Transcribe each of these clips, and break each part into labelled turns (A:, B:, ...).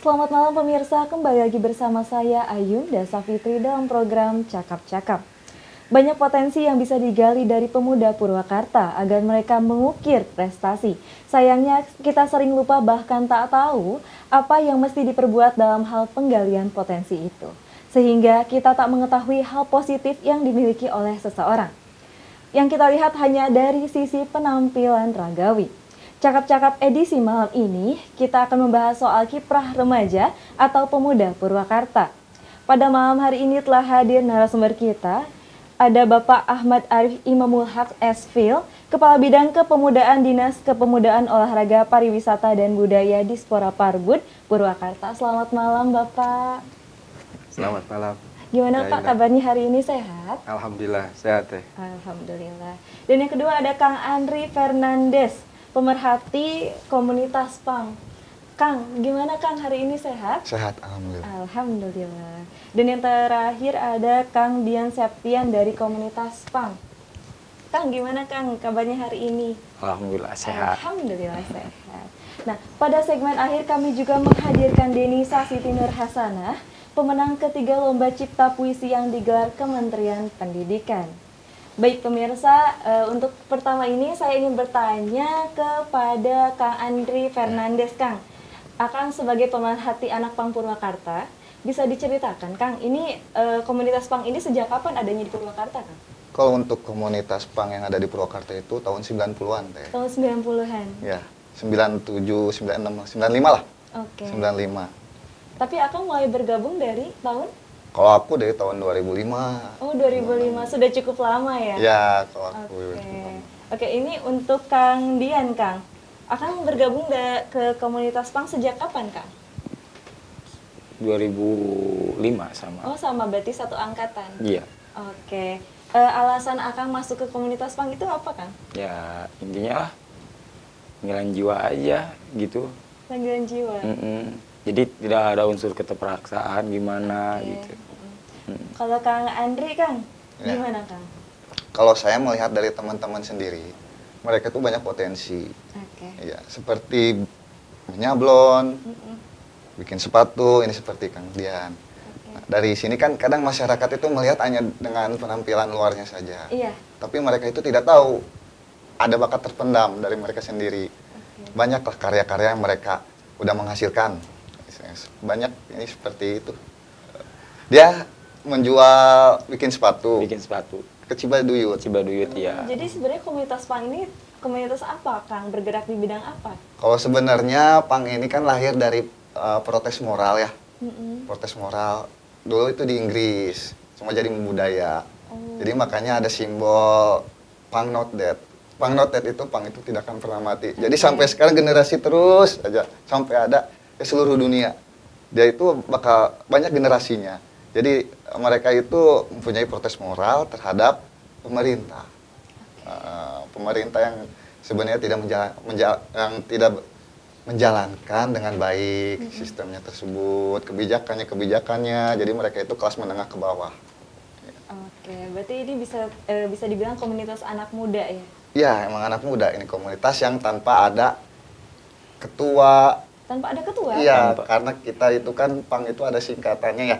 A: Selamat malam pemirsa, kembali lagi bersama saya Ayunda Safitri dalam program Cakap-Cakap. Banyak potensi yang bisa digali dari pemuda Purwakarta agar mereka mengukir prestasi. Sayangnya kita sering lupa bahkan tak tahu apa yang mesti diperbuat dalam hal penggalian potensi itu. Sehingga kita tak mengetahui hal positif yang dimiliki oleh seseorang. Yang kita lihat hanya dari sisi penampilan ragawi. Cakap-cakap edisi malam ini, kita akan membahas soal kiprah remaja atau pemuda Purwakarta. Pada malam hari ini telah hadir narasumber kita, ada Bapak Ahmad Arif Imamul Haq S.Phil, Kepala Bidang Kepemudaan Dinas Kepemudaan Olahraga Pariwisata dan Budaya Dispora Parbud, Purwakarta. Selamat malam Bapak.
B: Selamat malam.
A: Gimana Pak kabarnya hari ini, sehat?
B: Alhamdulillah, sehat ya.
A: Alhamdulillah. Dan yang kedua ada Kang Andri Fernandes, pemerhati komunitas PANG. Kang, gimana Kang hari ini, sehat?
C: Sehat, alhamdulillah.
A: Alhamdulillah. Dan yang terakhir ada Kang Dian Septian dari komunitas PANG. Kang, gimana Kang kabarnya hari ini?
B: Alhamdulillah sehat.
A: Alhamdulillah sehat. Nah, pada segmen akhir kami juga menghadirkan Denisa Siti Nur Hasanah, pemenang ketiga Lomba Cipta Puisi yang digelar Kementerian Pendidikan. Baik pemirsa, untuk pertama ini saya ingin bertanya kepada Kang Andri Fernandes. Kang, Akang sebagai pemerhati anak PANG Purwakarta, bisa diceritakan Kang, ini komunitas PANG ini sejak kapan adanya di Purwakarta Kang?
C: Kalau untuk komunitas PANG yang ada di Purwakarta itu tahun 90-an teh.
A: Tahun 90-an?
C: Ya, 97, 96, 95 lah.
A: Oke.
C: 95.
A: Tapi Akang mulai bergabung dari tahun?
C: Kalau aku dari tahun 2005.
A: Oh, 2005. Sudah cukup lama ya?
C: Ya, kalau aku.
A: Oke, ini untuk Kang Dian, Kang. Akang bergabung ke komunitas PANG sejak kapan, Kang?
B: 2005 sama.
A: Oh, sama, berarti satu angkatan?
B: Iya.
A: Oke. Alasan Akang masuk ke komunitas PANG itu apa, Kang?
B: Ya, intinya lah, panggilan jiwa aja gitu.
A: Panggilan jiwa?
B: Jadi tidak ada unsur keterpaksaan gimana gitu.
A: Kalau Kang Andri, Kang,
C: Ya.
A: gimana, Kang?
C: Kalau saya melihat dari teman-teman sendiri, mereka tuh banyak potensi.
A: Oke.
C: Ya, seperti menyablon, bikin sepatu, ini seperti Kang Dian. Nah, dari sini kan kadang masyarakat itu melihat hanya dengan penampilan luarnya saja.
A: Iya.
C: Tapi mereka itu tidak tahu ada bakat terpendam dari mereka sendiri. Banyaklah karya-karya yang mereka udah menghasilkan. Banyak ini seperti itu. Dia menjual bikin sepatu
B: Bikin sepatu.
C: ke Cibaduyut.
B: Cibaduyut ya.
A: Jadi sebenarnya komunitas PANG ini komunitas apa, Kang? Bergerak di bidang apa?
C: Kalau sebenarnya PANG ini kan lahir dari protes moral ya. Protes moral. Dulu itu di Inggris, cuma jadi budaya. Jadi makanya ada simbol PANG Not Dead. PANG Not Dead itu, PANG itu tidak akan pernah mati. Jadi sampai sekarang generasi terus aja sampai ada ke seluruh dunia. Dia itu bakal banyak generasinya. Jadi mereka itu mempunyai protes moral terhadap pemerintah. Pemerintah yang sebenarnya tidak menjalankan dengan baik sistemnya tersebut, kebijakannya. Jadi mereka itu kelas menengah ke bawah.
A: Oke, berarti ini bisa dibilang komunitas anak muda ya?
C: Ya, emang anak muda ini komunitas yang tanpa ada ketua.
A: Tanpa ada ketua?
C: Iya, karena kita itu kan PANG itu ada singkatannya ya.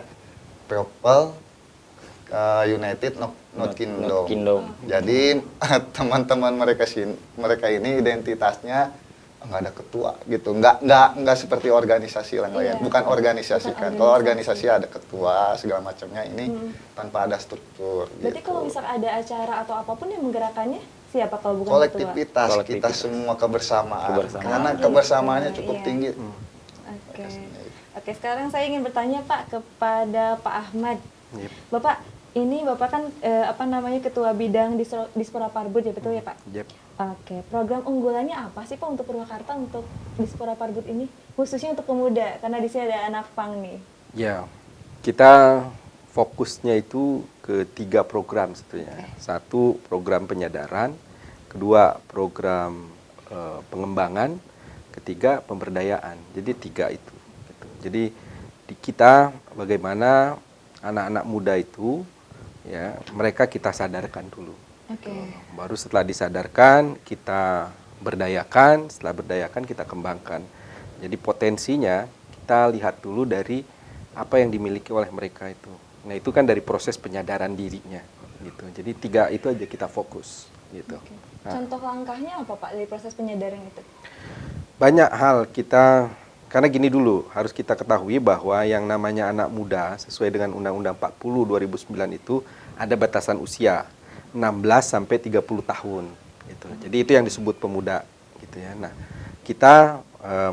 C: People United Not Kingdom. Jadi teman-teman mereka ini identitasnya nggak ada ketua gitu, nggak seperti organisasi yang lain. Bukan organisasi kan. Kalau organisasi ada ketua segala macamnya, ini tanpa ada struktur.
A: Berarti
C: gitu.
A: kalau misal ada acara atau apapun yang menggerakkannya siapa kalau bukan
C: Kolektivitas,
A: ketua?
C: kita semua kebersamaan. Karena
A: Oh,
C: kebersamaannya
A: gitu.
C: cukup
A: Iya.
C: tinggi.
A: Oke. Oke, sekarang saya ingin bertanya Pak kepada Pak Ahmad.
B: Yep.
A: Bapak, ini Bapak kan ketua bidang Dispora Parbud ya, betul ya Pak?
B: Yep.
A: Oke, program unggulannya apa sih Pak untuk Purwakarta untuk Dispora Parbud ini? Khususnya untuk pemuda, karena di sini ada anak PANG nih.
D: Ya, kita fokusnya itu ke 3 program sebetulnya. Satu, program penyadaran. Kedua, program pengembangan. Ketiga, pemberdayaan. Jadi 3 itu. Gitu. Jadi di kita bagaimana anak-anak muda itu, ya mereka kita sadarkan dulu. Baru setelah disadarkan kita berdayakan, setelah berdayakan kita kembangkan. Jadi potensinya kita lihat dulu dari apa yang dimiliki oleh mereka itu. Nah itu kan dari proses penyadaran dirinya gitu. Jadi 3 itu aja kita fokus gitu.
A: Oke.
D: Nah,
A: Contoh langkahnya apa Pak dari proses penyadaran itu?
D: banyak hal kita, karena gini dulu, harus kita ketahui bahwa yang namanya anak muda sesuai dengan Undang-Undang 40 2009 itu ada batasan usia 16 sampai 30 tahun gitu. Jadi itu yang disebut pemuda gitu ya. Nah, kita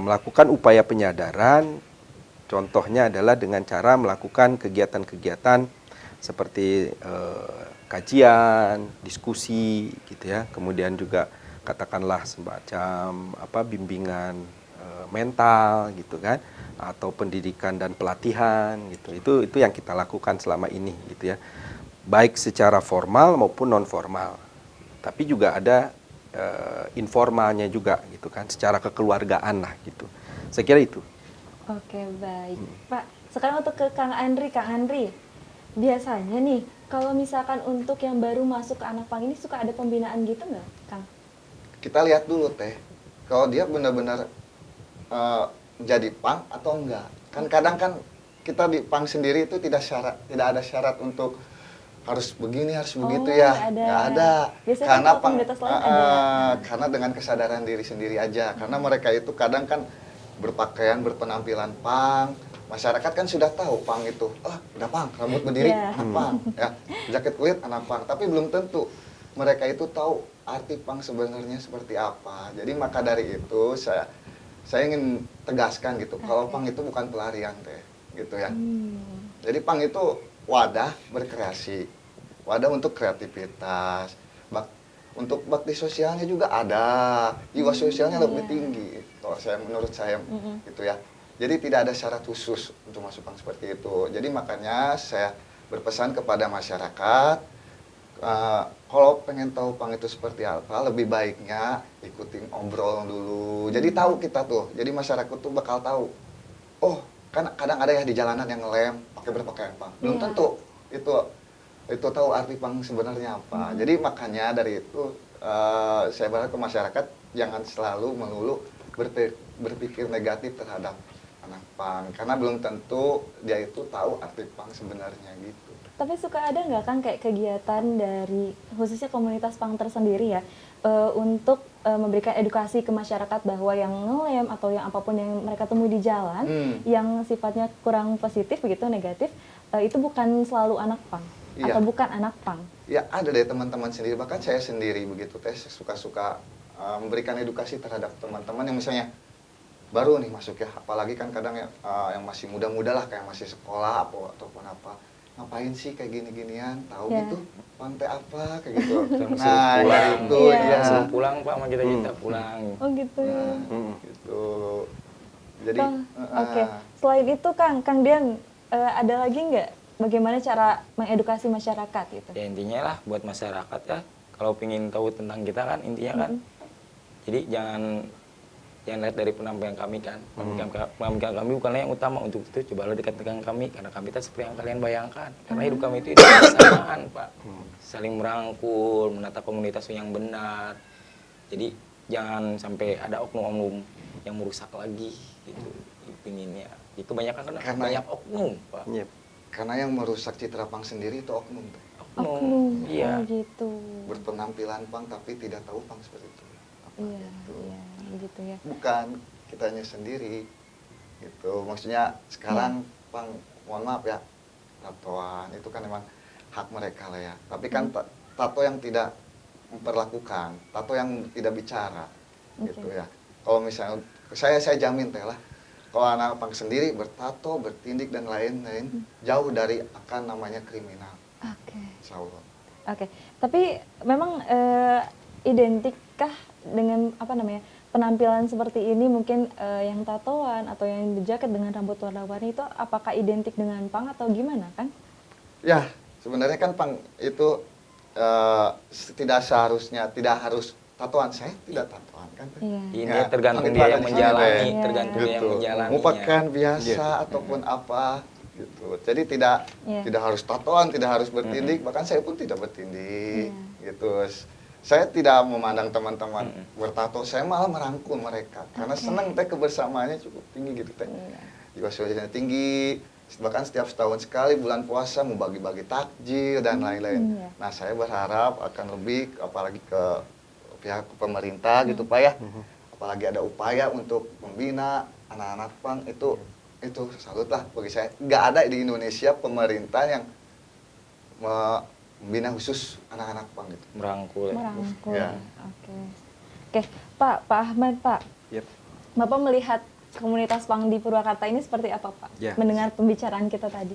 D: melakukan upaya penyadaran, contohnya adalah dengan cara melakukan kegiatan-kegiatan seperti kajian, diskusi gitu ya. Kemudian juga katakanlah semacam bimbingan mental gitu kan, atau pendidikan dan pelatihan gitu. Itu yang kita lakukan selama ini gitu ya. Baik secara formal maupun non formal. Tapi juga ada informalnya juga gitu kan, secara kekeluargaan lah gitu. Saya kira itu.
A: Oke, baik. Pak, sekarang untuk ke Kang Andri. Kang Andri, biasanya nih, kalau misalkan untuk yang baru masuk ke anak pang ini suka ada pembinaan gitu nggak, Kang?
C: Kita lihat dulu teh, kalau dia benar-benar jadi pang atau enggak. Kan kadang kan kita di pang sendiri itu tidak ada syarat untuk harus begini, harus begitu ya. Nggak ada.
A: Biasanya
C: Karena
A: kalau komunitas lain ada.
C: karena dengan kesadaran diri sendiri aja. Karena mereka itu kadang kan berpakaian, berpenampilan pang. Masyarakat kan sudah tahu pang itu. Udah pang, rambut berdiri, anak pang. Ya, jaket kulit, anak pang. Tapi belum tentu mereka itu tahu arti pang sebenarnya seperti apa. Jadi maka dari itu saya ingin tegaskan gitu, kalau pang itu bukan pelarian teh, gitu ya. Jadi pang itu wadah berkreasi, wadah untuk kreativitas, untuk bakti sosialnya juga ada, jiwa sosialnya lebih tinggi, menurut saya gitu ya. Jadi tidak ada syarat khusus untuk masuk pang seperti itu. Jadi makanya saya berpesan kepada masyarakat, kalau pengen tahu pang itu seperti apa, lebih baiknya ikutin obrol dulu. Jadi tahu kita tuh, jadi masyarakat tuh bakal tahu. Oh, kan kadang ada ya di jalanan yang ngelem pakai berpakaian pang. Belum tentu itu tahu arti pang sebenarnya apa. Jadi makanya dari itu saya berharap ke masyarakat jangan selalu melulu berpikir negatif terhadap anak pang, karena belum tentu dia itu tahu arti pang sebenarnya gitu.
A: Tapi suka ada nggak kan kayak kegiatan dari khususnya komunitas pang tersendiri ya untuk memberikan edukasi ke masyarakat bahwa yang ngelem atau yang apapun yang mereka temui di jalan yang sifatnya kurang positif begitu negatif itu bukan selalu anak pang atau bukan anak pang.
C: Ya ada deh teman-teman sendiri, bahkan saya sendiri begitu suka-suka memberikan edukasi terhadap teman-teman yang misalnya baru nih masuk ya, apalagi kan kadang yang masih muda-muda lah, kayak masih sekolah ataupun apa, ngapain sih kayak gini-ginian, tahu gitu pantai apa kayak gitu. Nah dari itu
B: langsung pulang Pak, sama kita pulang.
A: Oh gitu ya.
C: Gitu. Jadi
A: Oke. Selain itu Kang Dian ada lagi nggak bagaimana cara mengedukasi masyarakat gitu?
B: Ya intinya lah buat masyarakat ya, kalau pengen tahu tentang kita kan intinya kan, jadi jangan lihat dari penampilan kami kan. Penampilan kami bukanlah yang utama, untuk itu cobalah dekat dengan kami, karena kami itu seperti yang kalian bayangkan. Karena hidup kami itu kebersamaan Pak, saling merangkul, menata komunitas yang benar. Jadi jangan sampai ada oknum-oknum yang merusak lagi gitu. Pinginnya itu banyak kan, karena banyak oknum Pak.
C: Karena yang merusak citra pang sendiri itu oknum.
A: Oknum,
B: iya.
A: gitu.
C: Berpenampilan pang tapi tidak tahu pang seperti itu.
A: Iya, begitu ya.
C: Bukan kitanya sendiri, gitu. Maksudnya sekarang pang, mohon maaf ya, tatoan itu kan memang hak mereka lah ya. Tapi kan tato yang tidak memperlakukan, tato yang tidak bicara, gitu ya. Kalau misalnya saya jamin teh lah, kalau anak pang sendiri bertato, bertindik dan lain-lain, jauh dari akan namanya kriminal.
A: Oke.
C: Insya Allah.
A: Oke, tapi memang identikkah dengan penampilan seperti ini, mungkin yang tatoan atau yang berjaket dengan rambut warna-warni itu apakah identik dengan pang atau gimana kan?
C: Ya, sebenarnya kan pang itu tidak harus tatoan. Saya tidak tatoan kan.
B: Ini tergantung dia yang menjalani, tergantung dia yang menjalani.
C: Mau pakaian biasa ataupun apa gitu. Jadi tidak harus tatoan, tidak harus bertindik, bahkan saya pun tidak bertindik gitu. Saya tidak memandang teman-teman bertato, saya malah merangkul mereka karena senang teh kebersamaannya cukup tinggi gitu teh. jiwa sosialnya tinggi. Bahkan setiap setahun sekali bulan puasa mau bagi-bagi takjil dan lain-lain.
A: Iya.
C: Nah, saya berharap akan lebih, apalagi ke pihak pemerintah gitu Pak ya. Apalagi ada upaya untuk membina anak-anak pang, itu salut lah bagi saya. Nggak ada di Indonesia pemerintah yang membina khusus anak-anak pang gitu.
B: Merangkul.
A: Merangkul.
C: Ya.
A: Oke. Oke, Pak Ahmad, Pak.
D: Yep.
A: Bapak melihat komunitas pang di Purwakarta ini seperti apa, Pak?
D: Ya.
A: Mendengar pembicaraan kita tadi.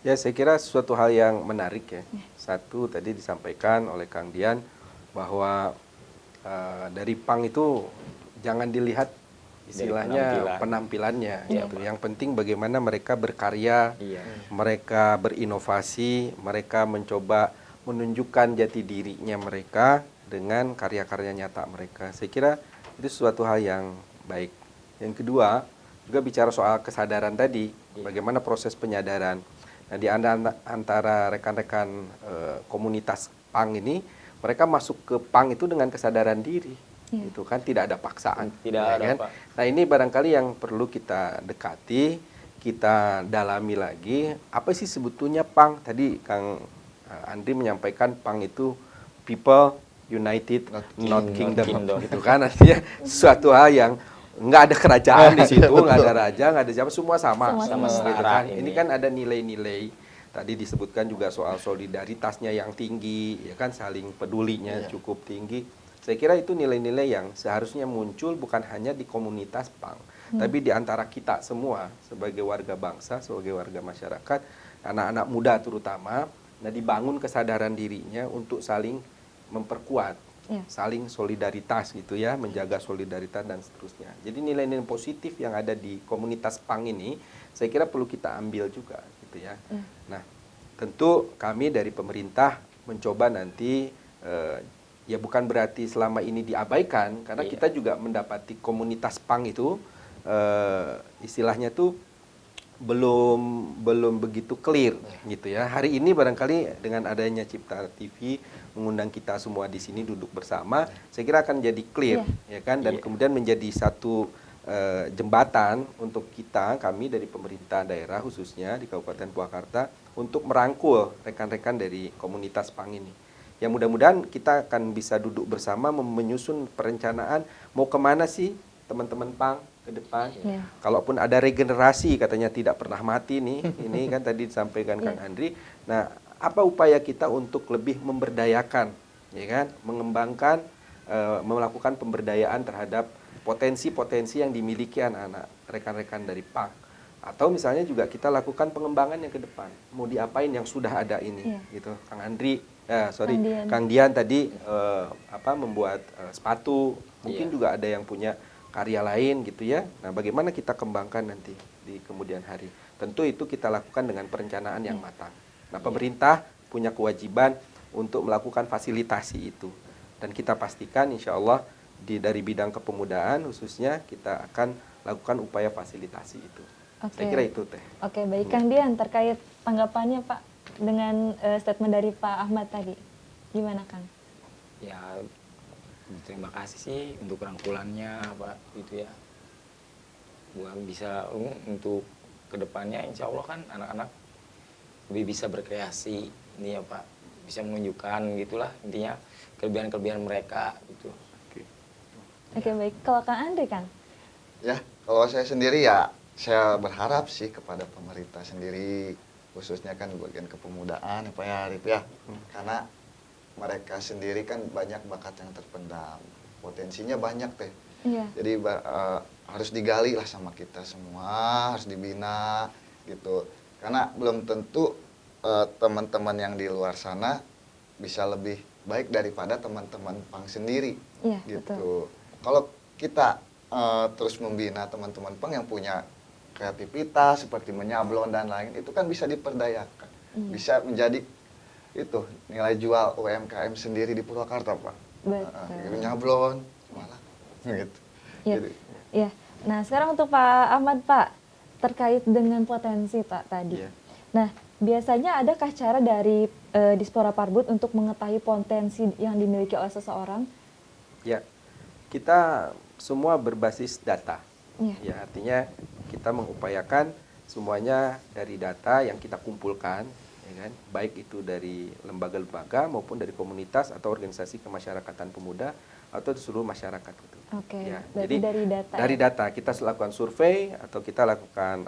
D: Ya, saya kira suatu hal yang menarik ya. Satu, tadi disampaikan oleh Kang Dian bahwa dari pang itu jangan dilihat istilahnya penampilannya. Gitu. Yang penting bagaimana mereka berkarya,
B: Iya.
D: mereka berinovasi, mereka mencoba menunjukkan jati dirinya mereka dengan karya-karya nyata mereka. Saya kira itu suatu hal yang baik. Yang kedua, juga bicara soal kesadaran tadi, bagaimana proses penyadaran. Nah, di antara rekan-rekan komunitas pang ini, mereka masuk ke pang itu dengan kesadaran diri. Itu kan tidak ada paksaan.
B: Tidak
D: ya
B: ada,
D: kan?
B: Pak.
D: Nah, ini barangkali yang perlu kita dekati, kita dalami lagi. Apa sih sebetulnya pang? Tadi Kang Andri menyampaikan pang itu people united, not kingdom. Gitu kan, artinya suatu hal yang nggak ada kerajaan di situ, nggak ada raja, nggak ada siapa, semua sama,
A: Sama
D: gitu
B: setara
D: kan. Ini kan ada nilai-nilai. Tadi disebutkan juga soal solidaritasnya yang tinggi, ya kan, saling pedulinya cukup tinggi. Saya kira itu nilai-nilai yang seharusnya muncul bukan hanya di komunitas pang, tapi di antara kita semua sebagai warga bangsa, sebagai warga masyarakat, anak-anak muda terutama. Nah, dibangun kesadaran dirinya untuk saling memperkuat. Saling solidaritas gitu ya, menjaga solidaritas dan seterusnya. Jadi nilai-nilai positif yang ada di komunitas pang ini, saya kira perlu kita ambil juga gitu ya. Nah, tentu kami dari pemerintah mencoba nanti, ya bukan berarti selama ini diabaikan, karena kita juga mendapati komunitas pang itu, istilahnya tuh belum begitu clear gitu ya. Hari ini barangkali dengan adanya Cipta TV mengundang kita semua di sini duduk bersama, saya kira akan jadi clear ya kan, dan kemudian menjadi satu jembatan untuk kami dari pemerintah daerah khususnya di Kabupaten Purwakarta untuk merangkul rekan-rekan dari komunitas pang ini. Ya mudah-mudahan kita akan bisa duduk bersama menyusun perencanaan mau kemana sih teman-teman pang ke depan. Kalaupun ada regenerasi katanya tidak pernah mati nih, ini kan tadi disampaikan Kang Andri. Nah, apa upaya kita untuk lebih memberdayakan, ya kan, mengembangkan, melakukan pemberdayaan terhadap potensi-potensi yang dimiliki anak-anak rekan-rekan dari pang. Atau misalnya juga kita lakukan pengembangan yang ke depan. Mau diapain yang sudah ada ini, gitu. Kang Andri, Kang Dian tadi membuat sepatu, mungkin juga ada yang punya karya lain gitu ya. Nah, bagaimana kita kembangkan nanti di kemudian hari. Tentu itu kita lakukan dengan perencanaan yang matang. Nah, pemerintah punya kewajiban untuk melakukan fasilitasi itu. Dan kita pastikan insya Allah dari bidang kepemudaan khususnya kita akan lakukan upaya fasilitasi itu. Saya kira itu Teh.
A: Oke, baik Kang Dian, terkait tanggapannya Pak dengan statement dari Pak Ahmad tadi. Gimana Kang?
B: Ya, terima kasih sih untuk rangkulannya Pak gitu ya. Buat bisa untuk kedepannya insya Allah kan anak-anak lebih bisa berkreasi ini ya Pak. Bisa menunjukkan gitulah intinya kelebihan-kelebihan mereka gitu.
A: Oke, baik. Kalau Kang Andri Kang?
C: Ya, kalau saya sendiri ya saya berharap sih kepada pemerintah sendiri, khususnya kan bagian kepemudaan ya Pak ya Arif ya. Karena mereka sendiri kan banyak bakat yang terpendam, potensinya banyak Teh. Jadi harus digali lah sama kita semua, harus dibina gitu. Karena belum tentu teman-teman yang di luar sana bisa lebih baik daripada teman-teman pang sendiri gitu. Betul. Kalau kita terus membina teman-teman pang yang punya kreativitas seperti menyablon dan lain, itu kan bisa diperdayakan, bisa menjadi itu nilai jual UMKM sendiri di Purwakarta Pak.
A: Betul.
C: Nyablon malah gitu.
A: Iya. Nah, sekarang untuk Pak Ahmad Pak, terkait dengan potensi Pak tadi. Nah, biasanya adakah cara dari Dispora Parbud untuk mengetahui potensi yang dimiliki oleh seseorang?
D: Ya, kita semua berbasis data. Ya, artinya kita mengupayakan semuanya dari data yang kita kumpulkan, ya kan, baik itu dari lembaga-lembaga maupun dari komunitas atau organisasi kemasyarakatan pemuda atau di seluruh masyarakat gitu.
A: Oke,
D: Ya,
A: berarti
D: jadi
A: dari data.
D: dari
A: ya?
D: data kita lakukan survei atau kita lakukan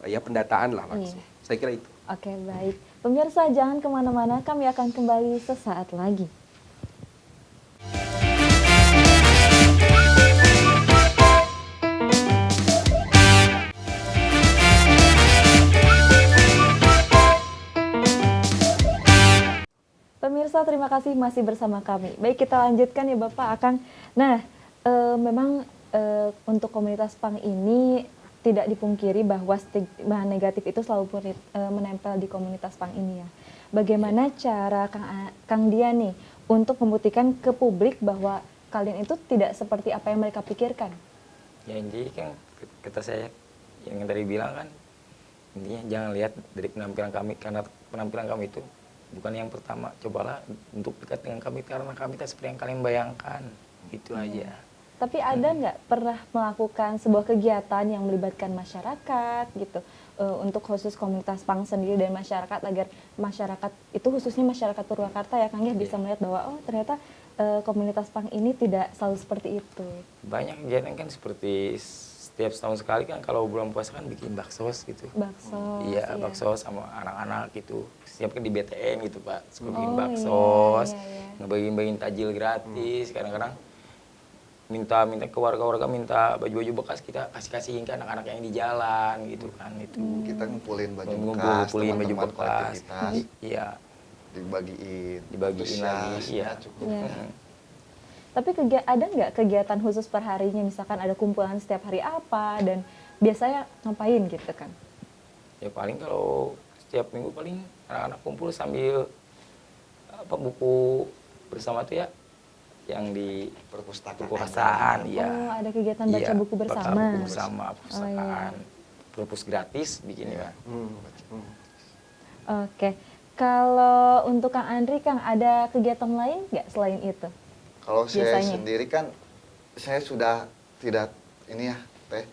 D: ya pendataan lah langsung.
A: Iya.
D: Saya kira itu.
A: Oke, baik. Pemirsa, jangan kemana-mana, kami akan kembali sesaat lagi. Pemirsa, terima kasih masih bersama kami. Baik, kita lanjutkan ya Bapak Akang. Nah, memang untuk komunitas PANG ini tidak dipungkiri bahwa stigma negatif itu selalu menempel di komunitas PANG ini ya. Bagaimana cara Kang Dian nih untuk membuktikan ke publik bahwa kalian itu tidak seperti apa yang mereka pikirkan?
B: Ya jadi kan kata saya yang tadi bilang kan, intinya jangan lihat dari penampilan kami, karena penampilan kami itu bukan yang pertama. Cobalah untuk dekat dengan kami karena kami tak seperti yang kalian bayangkan, gitu aja.
A: Tapi ada nggak pernah melakukan sebuah kegiatan yang melibatkan masyarakat gitu, untuk khusus komunitas PANG sendiri dan masyarakat, agar masyarakat itu khususnya masyarakat Purwakarta ya Kang ya bisa melihat bahwa oh ternyata komunitas PANG ini tidak selalu seperti itu.
B: Banyak kegiatan kan, seperti setiap setahun sekali kan kalau bulan puasa kan bikin bakso gitu.
A: Bakso.
B: Iya, bakso sama anak-anak gitu. Setiap kan di BTN gitu Pak, suka bikin
A: Oh,
B: bakso,
A: iya.
B: ngebagiin tajil gratis. Kadang-kadang minta ke warga-warga, minta baju-baju bekas, kita kasih-kasihin ke anak-anak yang di jalan gitu kan. Itu
C: Kita ngumpulin baju bekas,
B: ngumpulin baju
C: teman-teman
B: bekas.
C: kolektivitas,
B: Iya,
C: dibagiin
B: dibagiin lagi. Iya.
C: cukup.
A: Iya. Tapi ada nggak kegiatan khusus per harinya, misalkan ada kumpulan setiap hari apa dan biasanya ngapain gitu kan?
B: Ya paling kalau setiap minggu paling anak-anak kumpul sambil buku bersama tuh ya, yang di perpustakaan, ya.
A: Oh, ada kegiatan baca
B: Iya,
A: buku bersama.
B: Baca buku bersama,
A: Oh,
B: perpustakaan.
A: iya.
B: Perpus gratis bikin ya.
A: Oke, kalau untuk Kang Andri, Kang ada kegiatan lain nggak selain itu?
C: Kalau saya
A: Biasanya.
C: sendiri kan, saya sudah tidak ini ya, Teh.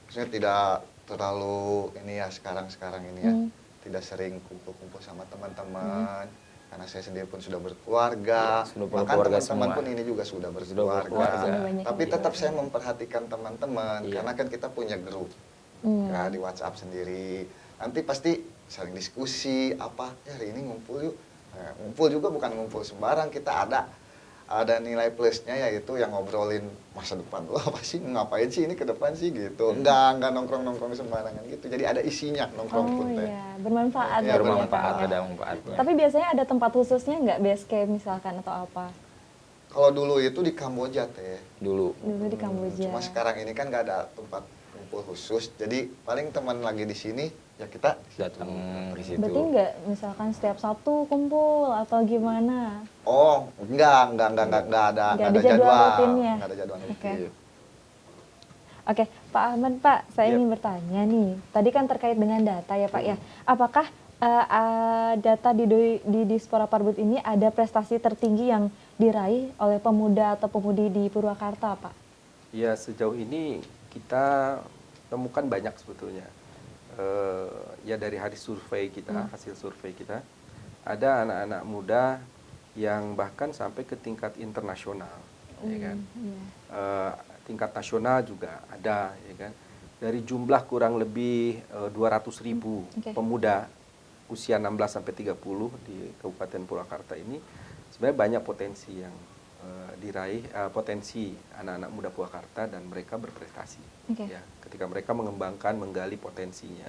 C: Maksudnya tidak terlalu ini ya sekarang ini ya. Tidak sering kumpul-kumpul sama teman-teman. Karena saya sendiri pun sudah berkeluarga.
B: Ya, sudah
C: Bahkan
B: berkeluarga
C: teman-teman
B: semua.
C: pun ini juga sudah
B: berkeluarga.
C: berkeluarga.
A: Sudah banyak
C: Tapi
A: yang
C: tetap
A: berkeluarga.
C: saya memperhatikan teman-teman.
B: Iya.
C: Karena kan kita punya grup. Ya, di WhatsApp sendiri. Nanti pasti saling diskusi apa, ya hari ini ngumpul yuk. Nah, ngumpul juga bukan ngumpul sembarang, kita ada nilai plusnya, yaitu yang ngobrolin masa depan. Wah, apa sih, ngapain sih ini ke depan sih gitu. Enggak nongkrong-nongkrong sembarangan gitu. Jadi ada isinya nongkrong
A: Oh
C: pun teh.
A: iya, bermanfaat.
C: Iya,
A: berarti ya,
B: Bermanfaat,
A: Kang, ya.
B: ada manfaatnya.
A: Tapi biasanya ada tempat khususnya nggak, base camp misalkan atau apa?
C: Kalau dulu itu di Kamboja teh.
B: Dulu.
A: Dulu di Kamboja.
C: Cuma sekarang ini kan nggak ada tempat kumpul khusus. Jadi paling teman lagi di sini, ya kita
B: Datang ke situ.
A: Berarti nggak misalkan setiap Sabtu kumpul atau gimana?
C: Oh, enggak ada
A: Nggak ada
C: jadwal
A: jadwal rutinnya.
C: Nggak ada jadwal
A: Oke.
C: rutin.
A: Oke, Pak Ahmad, Pak, saya
D: Yap.
A: ingin bertanya nih. Tadi kan terkait dengan data ya Pak ya. Apakah data di Dispora Parbud ini ada prestasi tertinggi yang diraih oleh pemuda atau pemudi di Purwakarta, Pak?
D: Ya, sejauh ini kita temukan banyak sebetulnya. Ya dari hasil survei kita, ada anak-anak muda yang bahkan sampai ke tingkat internasional, ya kan? Tingkat nasional juga ada, ya kan? Dari jumlah kurang lebih 200.000
A: Oke.
D: pemuda usia 16 sampai 30 di Kabupaten Purwakarta ini, sebenarnya banyak potensi yang diraih, potensi anak-anak muda Purwakarta, dan mereka berprestasi.
A: Oke.
D: Ya, ketika mereka mengembangkan, menggali potensinya.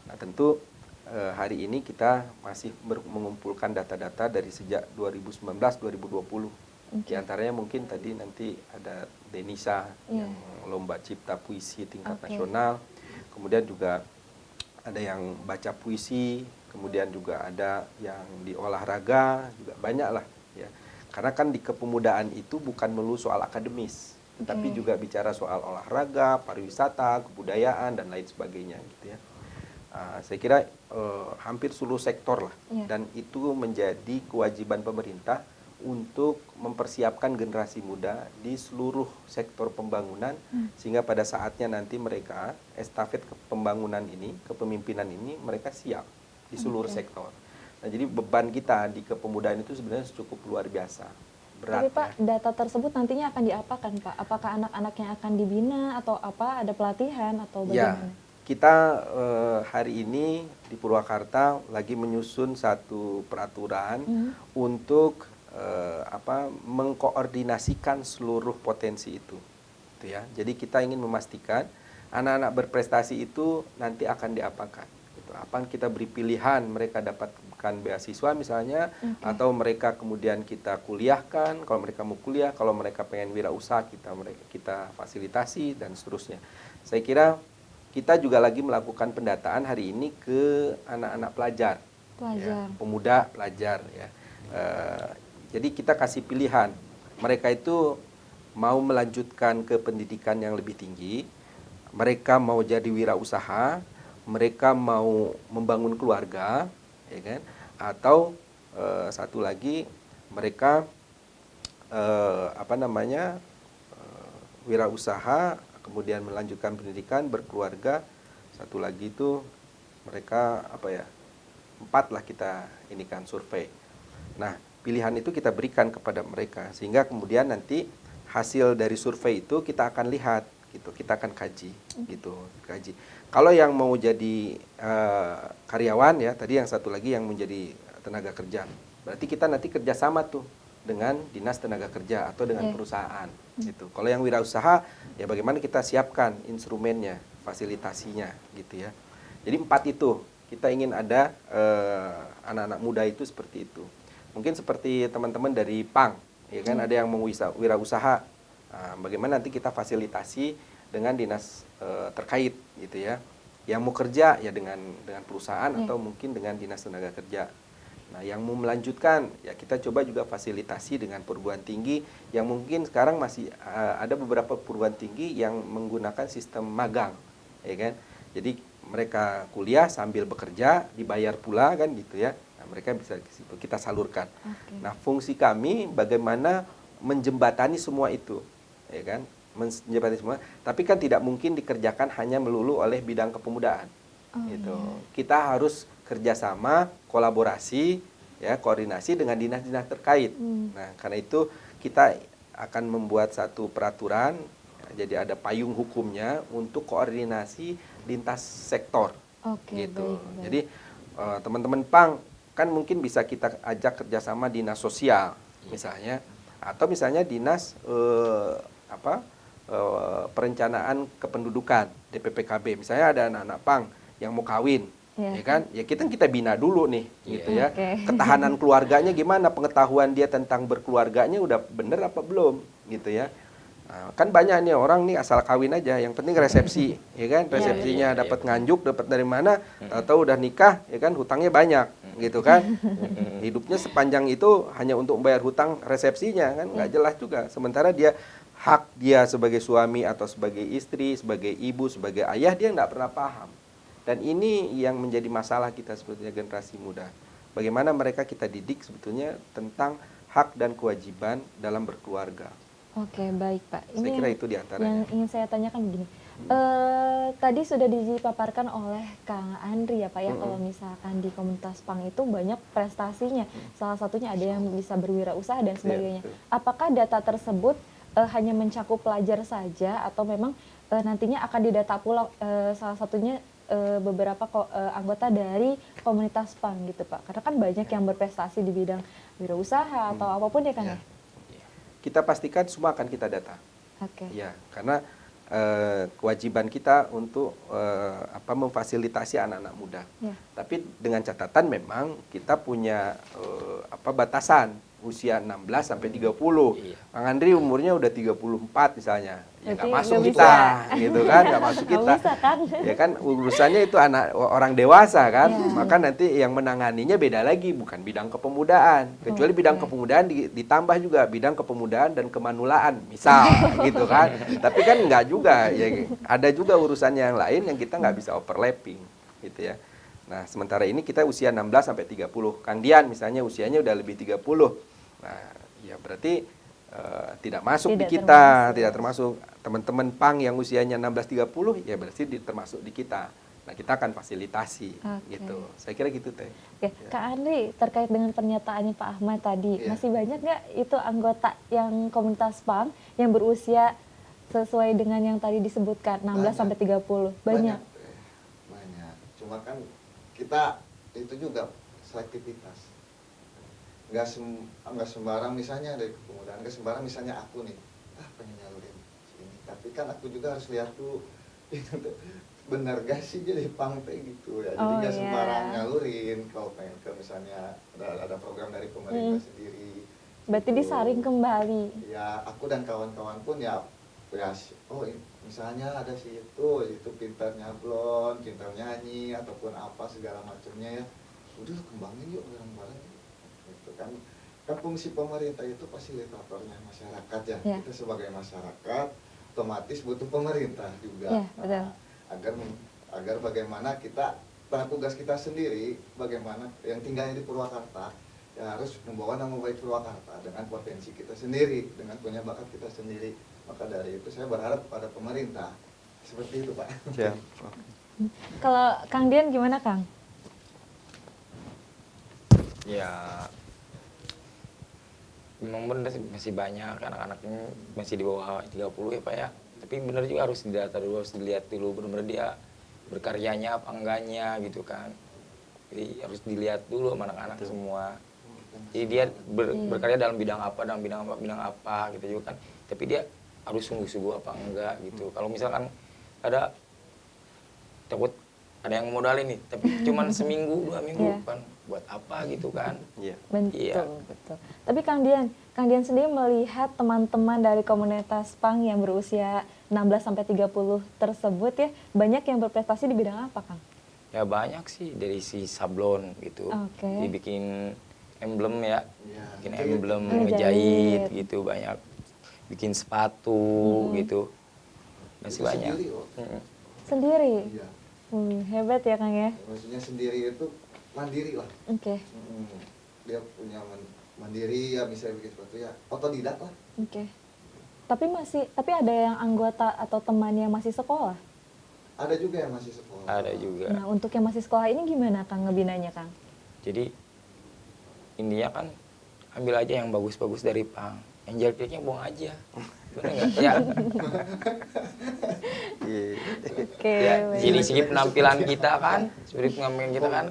D: Nah, tentu hari ini kita masih mengumpulkan data-data dari sejak 2019-2020. Di antaranya mungkin tadi nanti ada Denisa yang lomba cipta puisi tingkat
A: Oke.
D: nasional, kemudian juga ada yang baca puisi, kemudian juga ada yang di olahraga, juga banyak lah ya. Karena kan di kepemudaan itu bukan melulu soal akademis, tetapi juga bicara soal olahraga, pariwisata, kebudayaan, dan lain sebagainya gitu ya. Saya kira hampir seluruh sektor lah,
A: Iya.
D: dan itu menjadi kewajiban pemerintah untuk mempersiapkan generasi muda di seluruh sektor pembangunan sehingga pada saatnya nanti mereka estafet pembangunan ini, kepemimpinan ini mereka siap di seluruh sektor. Nah, jadi beban kita di kepemudaan itu sebenarnya cukup luar biasa. Berat.
A: Tapi Pak, data tersebut nantinya akan diapakan Pak? Apakah anak-anak yang akan dibina atau apa? Ada pelatihan atau bagaimana?
D: Kita hari ini di Purwakarta lagi menyusun satu peraturan untuk mengkoordinasikan seluruh potensi itu. Ya. Jadi kita ingin memastikan anak-anak berprestasi itu nanti akan diapakan. Gitu. Apa kita beri pilihan mereka dapatkan beasiswa misalnya, atau mereka kemudian kita kuliahkan. Kalau mereka mau kuliah, kalau mereka pengen wirausaha kita fasilitasi dan seterusnya. Saya kira kita juga lagi melakukan pendataan hari ini ke anak-anak pelajar. Ya, pemuda pelajar ya. Jadi kita kasih pilihan, mereka itu mau melanjutkan ke pendidikan yang lebih tinggi, mereka mau jadi wirausaha, mereka mau membangun keluarga, ya kan? Atau satu lagi mereka wirausaha, kemudian melanjutkan pendidikan, berkeluarga, satu lagi itu mereka 4 lah kita ini kan survei. Nah, pilihan itu kita berikan kepada mereka sehingga kemudian nanti hasil dari survei itu kita akan lihat gitu, kita akan kaji gitu, kaji. Kalau yang mau jadi karyawan ya, tadi yang satu lagi yang menjadi tenaga kerja. Berarti kita nanti kerjasama tuh dengan dinas tenaga kerja atau dengan perusahaan gitu. Kalau yang wirausaha ya bagaimana kita siapkan instrumennya, fasilitasinya gitu ya. Jadi 4 itu kita ingin ada anak-anak muda itu seperti itu. Mungkin seperti teman-teman dari PANG, ya kan, ada yang mau wirausaha. Bagaimana nanti kita fasilitasi dengan dinas terkait, gitu ya. Yang mau kerja ya dengan perusahaan atau mungkin dengan dinas tenaga kerja. Nah, yang mau melanjutkan ya kita coba juga fasilitasi dengan perguruan tinggi yang mungkin sekarang masih ada beberapa perguruan tinggi yang menggunakan sistem magang, ya kan. Jadi mereka kuliah sambil bekerja, dibayar pula kan gitu ya. Mereka bisa ke situ, kita salurkan. Nah, fungsi kami bagaimana menjembatani semua itu, ya kan? Menjembatani semua, tapi kan tidak mungkin dikerjakan hanya melulu oleh bidang kepemudaan. Gitu. Kita harus kerjasama, kolaborasi, ya, koordinasi dengan dinas-dinas terkait. Nah, karena itu kita akan membuat satu peraturan, ya, jadi ada payung hukumnya untuk koordinasi lintas sektor. Gitu. Baik. Jadi teman-teman PANG kan mungkin bisa kita ajak kerjasama dinas sosial misalnya, atau misalnya dinas perencanaan kependudukan DPPKB, misalnya ada anak-anak PANG yang mau kawin, ya kan, ya kita bina dulu nih, gitu ya, ketahanan keluarganya gimana, pengetahuan dia tentang berkeluarganya udah bener apa belum, gitu ya. Nah, kan banyak nih orang nih asal kawin aja, yang penting resepsi, ya kan, resepsinya dapat nganjuk, dapat dari mana, atau udah nikah, ya kan, hutangnya banyak, gitu kan. Hidupnya sepanjang itu hanya untuk membayar hutang resepsinya, kan, nggak jelas juga. Sementara hak dia sebagai suami atau sebagai istri, sebagai ibu, sebagai ayah, dia nggak pernah paham. Dan ini yang menjadi masalah kita sebetulnya generasi muda. Bagaimana mereka kita didik sebetulnya tentang hak dan kewajiban dalam berkeluarga.
A: Oke, baik Pak.
D: Saya kira itu diantaranya.
A: Yang ingin saya tanyakan begini. Tadi sudah dipaparkan oleh Kang Andri ya Pak ya, kalau misalkan di komunitas PANG itu banyak prestasinya. Salah satunya ada yang bisa berwirausaha dan sebagainya. Apakah data tersebut hanya mencakup pelajar saja atau memang nantinya akan didata pula salah satunya beberapa anggota dari komunitas PANG gitu Pak? Karena kan banyak yang berprestasi di bidang wirausaha atau apapun ya kan ya?
D: Kita pastikan semua akan kita data. Ya, karena kewajiban kita untuk memfasilitasi anak-anak muda. Tapi dengan catatan memang kita punya batasan usia 16 sampai 30. Kang Andri umurnya udah 34 misalnya. Ya nggak masuk kita, gitu kan? Nggak masuk kita. Ya kan urusannya itu orang dewasa kan. Maka nanti yang menanganinya beda lagi, bukan bidang kepemudaan. Kecuali bidang kepemudaan ditambah juga bidang kepemudaan dan kemanulaan, misal gitu kan. Tapi kan nggak juga, ya ada juga urusan yang lain yang kita nggak bisa overlapping, gitu ya. Nah, sementara ini kita usia 16 sampai 30. Kang Dian misalnya usianya udah lebih 30. Nah, ya berarti tidak masuk di
A: Tidak
D: kita,
A: termasuk.
D: tidak termasuk teman-teman PANG yang usianya 16-30 ya berarti termasuk di kita. Nah, kita akan fasilitasi
A: Oke.
D: gitu. Saya kira gitu Teh.
A: Oke, Kak Andri, terkait dengan pernyataannya Pak Ahmad tadi,
C: Iya.
A: masih banyak nggak itu anggota yang komunitas PANG yang berusia sesuai dengan yang tadi disebutkan 16 sampai 30? Banyak.
C: Banyak. Cuma kan kita itu juga selektivitas. Nggak sembarang misalnya dari kepemudaan, nggak sembarang misalnya aku nih, pengen nyalurin sini. Tapi kan aku juga harus lihat dulu, itu tuh benar gak sih jadi pang teh gitu ya. Jadi
A: Oh,
C: nggak
A: iya.
C: sembarang nyalurin kalau pengen ke misalnya ada program dari pemerintah sendiri.
A: Berarti
C: gitu.
A: disaring kembali.
C: Ya aku dan kawan-kawan pun ya misalnya ada si itu pintar nyablon, pintar nyanyi ataupun apa segala macamnya ya, udah kembangin yuk bareng-bareng gitu kan. Fungsi pemerintah itu fasilitatornya masyarakat ya.
A: Ya.
C: Kita sebagai masyarakat otomatis butuh pemerintah juga.
A: Ya, betul.
C: Agar bagaimana kita tugas kita sendiri, bagaimana yang tinggalnya di Purwakarta ya harus membawa nama baik Purwakarta dengan potensi kita sendiri, dengan punya bakat kita sendiri. Maka dari itu saya berharap pada pemerintah seperti itu Pak.
D: Siap.
A: Kalau Kang Dian gimana Kang?
B: Ya memang benar sih, masih banyak anak-anaknya masih di bawah 30 ya Pak ya. Tapi benar juga harus didata dulu, harus dilihat dulu benar-benar dia berkaryanya apa enggaknya gitu kan. Jadi harus dilihat dulu sama anak-anak semua. Jadi dia berkarya dalam bidang apa gitu juga kan. Tapi dia harus sungguh-sungguh apa enggak gitu. Kalau misalkan ada takut ada yang modalin nih, tapi cuman seminggu 2 minggu
A: Iya.
B: kan buat apa gitu kan.
D: Iya.
A: Betul,
B: Iya.
A: betul. Tapi Kang Dian sendiri melihat teman-teman dari komunitas PANG yang berusia 16 sampai 30 tersebut ya, banyak yang berprestasi di bidang apa, Kang?
B: Ya banyak sih dari si sablon gitu.
A: Oke.
B: Dibikin emblem ya.
C: Iya,
B: Bikin
C: ngejahit.
B: emblem,
A: Ngejahit.
B: ngejahit gitu banyak. Bikin sepatu gitu. Masih
C: Itu
B: banyak.
C: sendiri, kok.
A: Sendiri?
C: Iya.
A: Hebat ya, Kang ya?
C: Maksudnya sendiri itu mandiri lah.
A: Oke,
C: Dia punya mandiri ya, bisa bikin sepatu ya otodidak lah.
A: oke. Tapi ada yang anggota atau teman yang masih sekolah?
C: Ada juga yang masih sekolah.
B: Ada juga.
A: Nah, untuk yang masih sekolah ini gimana, Kang, ngebinanya, Kang?
B: Jadi intinya kan ambil aja yang bagus-bagus dari PANG. Yang jelek-jeleknya buang aja. Bener nggak? Ya.
D: Iya.
A: Oke,
B: Ya,
A: baik.
B: jadi segi penampilan kita kan, seperti penampilan kita kan,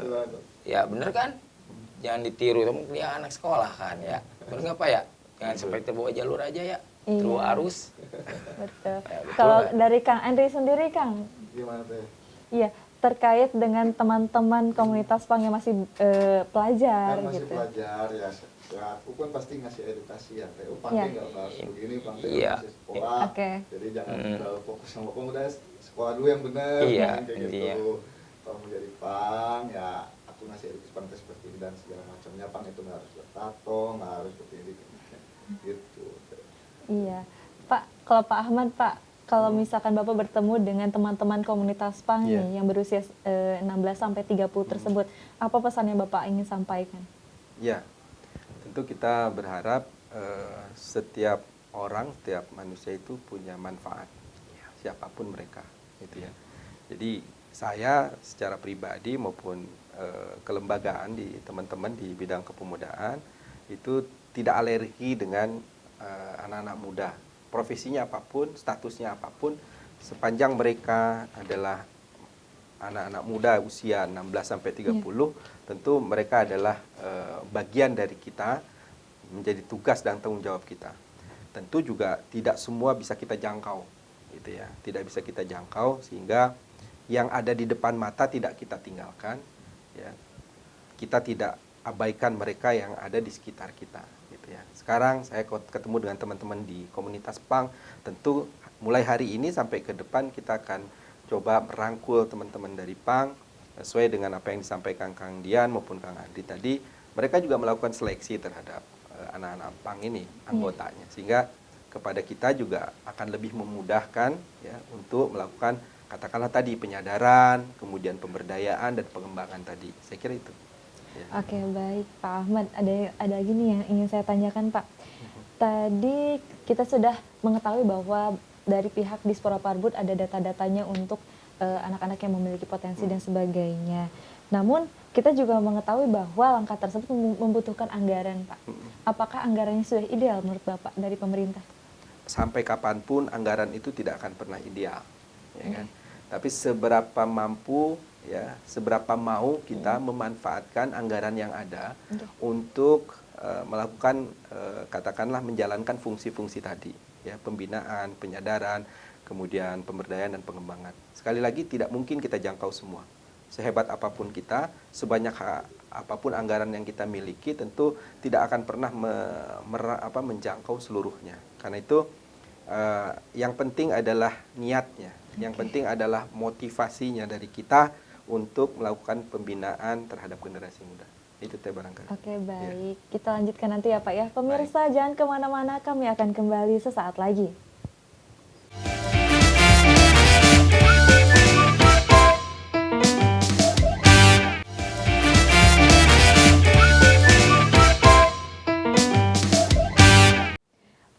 B: ya bener kan? Jangan ditiru, temen dia anak sekolah kan ya. Bener nggak Pak ya? Jangan sampai terbawa jalur aja ya, terbawa
A: Iya.
B: arus.
A: Betul.
B: Ya, betul,
A: Kalau
B: Mbak.
A: dari Kang Andri sendiri, Kang,
C: Gimana teh?
A: iya, terkait dengan teman-teman komunitas PANG yang masih pelajar
C: Kan masih
A: gitu.
C: pelajar ya, aku kan pasti ngasih edukasi ya, teh.
A: Iya.
C: Pakai nggak harus begini, pakai
B: Iya.
C: masih sekolah.
A: Oke.
C: Jadi jangan terlalu fokus sama pemuda, sekolah dulu yang benar.
B: Iya,
C: kayak
B: intinya.
C: gitu. Kalau mau jadi pang ya aku ngasih edukasi pang seperti ini dan segala macamnya. Pang itu nggak harus bertato, nggak harus seperti ini, gitu.
A: Iya. Pak, kalau Pak Ahmad, Pak, kalau misalkan Bapak bertemu dengan teman-teman komunitas PANG
D: Iya.
A: nih yang berusia 16 sampai 30 tersebut, apa pesan yang Bapak ingin sampaikan?
D: Ya, tentu kita berharap setiap orang, setiap manusia itu punya manfaat, siapapun mereka, gitu ya. Jadi saya secara pribadi maupun kelembagaan di teman-teman di bidang kepemudaan itu tidak alergi dengan anak-anak muda, profesinya apapun, statusnya apapun, sepanjang mereka adalah anak-anak muda usia 16 sampai 30, tentu mereka adalah bagian dari kita, menjadi tugas dan tanggung jawab kita. Tentu juga tidak semua bisa kita jangkau, gitu ya. Tidak bisa kita jangkau sehingga yang ada di depan mata tidak kita tinggalkan, ya. Kita tidak abaikan mereka yang ada di sekitar kita, gitu ya. Sekarang saya ketemu dengan teman-teman di komunitas PANG, tentu mulai hari ini sampai ke depan kita akan coba merangkul teman-teman dari PANG sesuai dengan apa yang disampaikan Kang Dian maupun Kang Andi tadi. Mereka juga melakukan seleksi terhadap anak-anak PANG ini, anggotanya, sehingga kepada kita juga akan lebih memudahkan ya untuk melakukan katakanlah tadi penyadaran, kemudian pemberdayaan dan pengembangan tadi. Saya kira itu. Ya.
A: Oke, baik Pak Ahmad. Ada lagi nih yang ingin saya tanyakan, Pak. Tadi kita sudah mengetahui bahwa dari pihak Dispora Parbud ada data-datanya untuk anak-anak yang memiliki potensi dan sebagainya. Namun kita juga mengetahui bahwa langkah tersebut membutuhkan anggaran, Pak. Apakah anggarannya sudah ideal menurut Bapak dari pemerintah?
D: Sampai kapanpun anggaran itu tidak akan pernah ideal, ya kan? Tapi seberapa mampu, ya, seberapa mau kita memanfaatkan anggaran yang ada untuk melakukan katakanlah menjalankan fungsi-fungsi tadi, ya, pembinaan, penyadaran, kemudian pemberdayaan dan pengembangan. Sekali lagi tidak mungkin kita jangkau semua. Sehebat apapun kita, sebanyak apapun anggaran yang kita miliki, tentu tidak akan pernah menjangkau seluruhnya. Karena itu yang penting adalah niatnya, yang penting adalah motivasinya dari kita untuk melakukan pembinaan terhadap generasi muda. Itu teh barangkali.
A: Oke, baik. Kita lanjutkan nanti ya Pak ya. Pemirsa jangan kemana-mana, kami akan kembali sesaat lagi.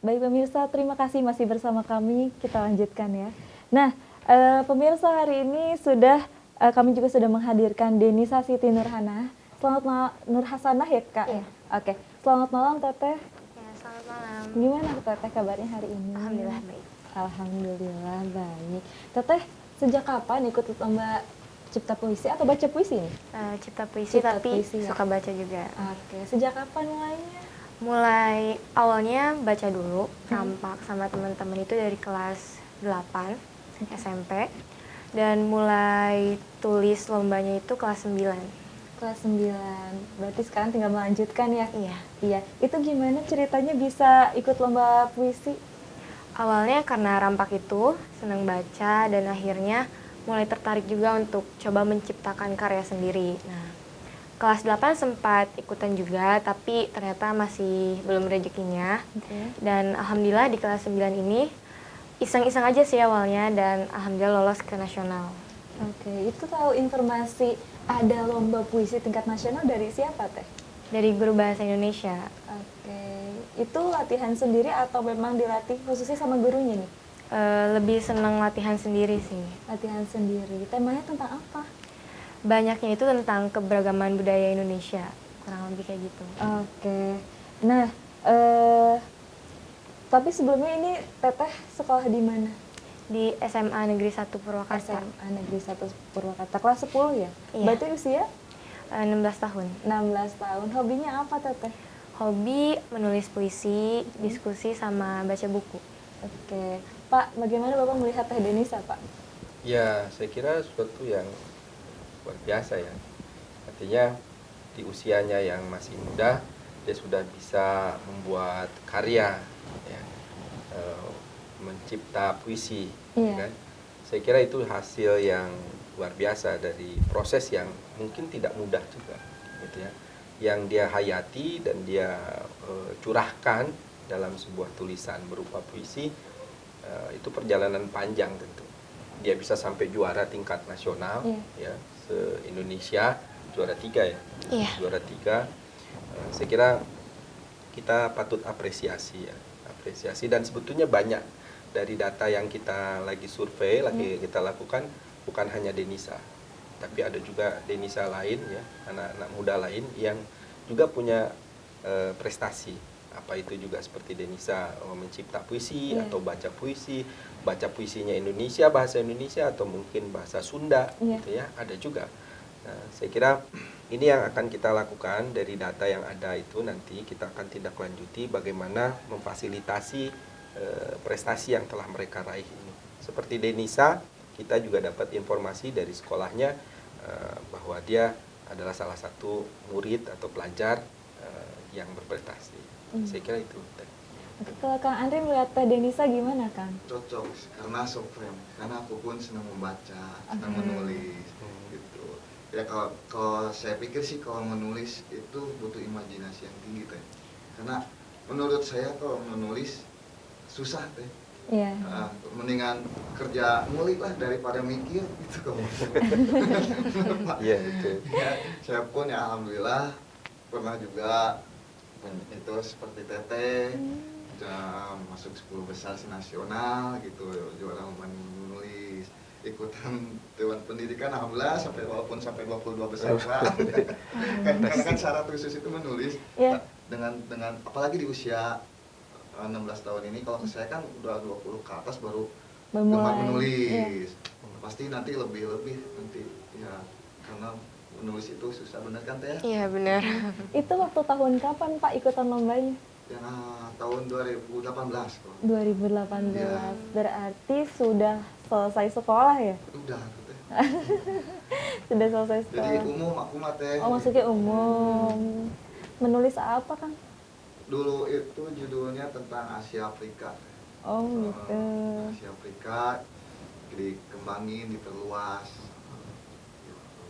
A: Baik pemirsa, terima kasih masih bersama kami. Kita lanjutkan ya. Nah, pemirsa hari ini kami juga sudah menghadirkan Denisa Siti Nurhana. Selamat malam, Nur Hasanah ya Kak?
E: Iya.
A: Oke, selamat malam Teteh.
E: Ya, selamat malam.
A: Gimana Teteh kabarnya hari ini?
E: Alhamdulillah baik.
A: Alhamdulillah baik. Teteh, sejak kapan ikut lomba cipta puisi atau baca puisi nih?
E: Cipta puisi
A: Cipta
E: tapi
A: puisi, ya.
E: suka baca juga.
A: Oke, sejak kapan mulainya?
E: Mulai awalnya baca dulu, rampak sama teman-teman itu dari kelas 8 SMP. Dan mulai tulis lombanya itu kelas 9.
A: Kelas 9, berarti sekarang tinggal melanjutkan ya?
E: Iya.
A: Iya, itu gimana ceritanya bisa ikut lomba puisi?
E: Awalnya karena rampak itu senang baca dan akhirnya mulai tertarik juga untuk coba menciptakan karya sendiri. Nah, kelas 8 sempat ikutan juga, tapi ternyata masih belum rezekinya. Dan alhamdulillah di kelas 9 ini iseng-iseng aja sih awalnya dan alhamdulillah lolos ke nasional.
A: Oke, itu tahu informasi ada lomba puisi tingkat nasional dari siapa Teh?
E: Dari guru bahasa Indonesia.
A: Oke, itu latihan sendiri atau memang dilatih khususnya sama gurunya nih?
E: Lebih senang latihan sendiri sih.
A: Latihan sendiri, temanya tentang apa?
E: Banyaknya itu tentang keberagaman budaya Indonesia, kurang lebih kayak gitu.
A: Oke, nah tapi sebelumnya ini Teteh sekolah di mana?
E: Di SMA Negeri 1 Purwakarta.
A: SMA Negeri 1 Purwakarta, kelas 10 ya?
E: Iya.
A: Berarti usia?
E: 16 tahun.
A: 16 tahun. Hobinya apa Teteh?
E: Hobi menulis puisi, diskusi, sama baca buku.
A: Oke, Pak, bagaimana Bapak melihat Teh Denisa, Pak?
D: Ya, saya kira sesuatu yang luar biasa ya. Artinya di usianya yang masih muda, dia sudah bisa membuat karya, ya, mencipta puisi,
A: Iya.
D: kan? Saya kira itu hasil yang luar biasa dari proses yang mungkin tidak mudah juga, gitu ya. Yang dia hayati dan dia curahkan dalam sebuah tulisan berupa puisi, itu perjalanan panjang tentu. Dia bisa sampai juara tingkat nasional, ya, se-Indonesia, juara 3 ya,
E: Iya.
D: juara 3. Saya kira kita patut apresiasi ya, apresiasi, dan sebetulnya banyak dari data yang kita lagi survei, lagi kita lakukan, bukan hanya Denisa, tapi ada juga Denisa lain ya, anak-anak muda lain yang juga punya prestasi. Apa itu juga seperti Denisa, mencipta puisi atau baca puisinya Indonesia, bahasa Indonesia atau mungkin bahasa Sunda, gitu ya, ada juga. Nah, saya kira ini yang akan kita lakukan dari data yang ada itu, nanti kita akan tindak lanjuti bagaimana memfasilitasi prestasi yang telah mereka raih ini. Seperti Denisa, kita juga dapat informasi dari sekolahnya bahwa dia adalah salah satu murid atau pelajar yang berprestasi. Saya kira itu.
A: Oke, kalau Kang Andri melihat Teh Denisa gimana, Kang?
C: Cocok karena soframe, karena aku pun senang membaca, senang menulis gitu. Ya kalau saya pikir sih kalau menulis itu butuh imajinasi yang tinggi Teh. Karena menurut saya kalau menulis susah Teh.
A: Iya.
C: Mendingan kerja ngulik lah daripada mikir gitu kalau.
D: Iya, betul.
C: Ya, saya pun ya alhamdulillah pernah juga itu seperti Teteh masuk 10 besar nasional gitu, juara lomba menulis, ikutan Dewan Pendidikan alhamdulillah walaupun sampai 22 besar Pak. Karena kan syarat khusus itu menulis.
A: Iya.
C: Dengan apalagi di usia 16 tahun ini, kalau saya kan udah 20 ke atas baru gemar
A: Memulai.
C: menulis.
A: Iya.
C: Pasti nanti lebih nanti ya, karena menulis itu susah bener kan Teh?
E: Iya benar.
A: Itu waktu tahun kapan Pak ikutan lombanya?
C: Ya tahun 2018 kok.
A: 2018.
C: Iya.
A: Berarti sudah selesai sekolah ya?
C: Udah tuh Teh.
A: Sudah selesai
C: Jadi
A: sekolah.
C: umum aku mah Teh.
A: Oh, masuknya umum. Menulis apa, Kang?
C: Dulu itu judulnya tentang Asia Afrika.
A: Oh, gitu.
C: Asia Afrika dikembangin, diperluas.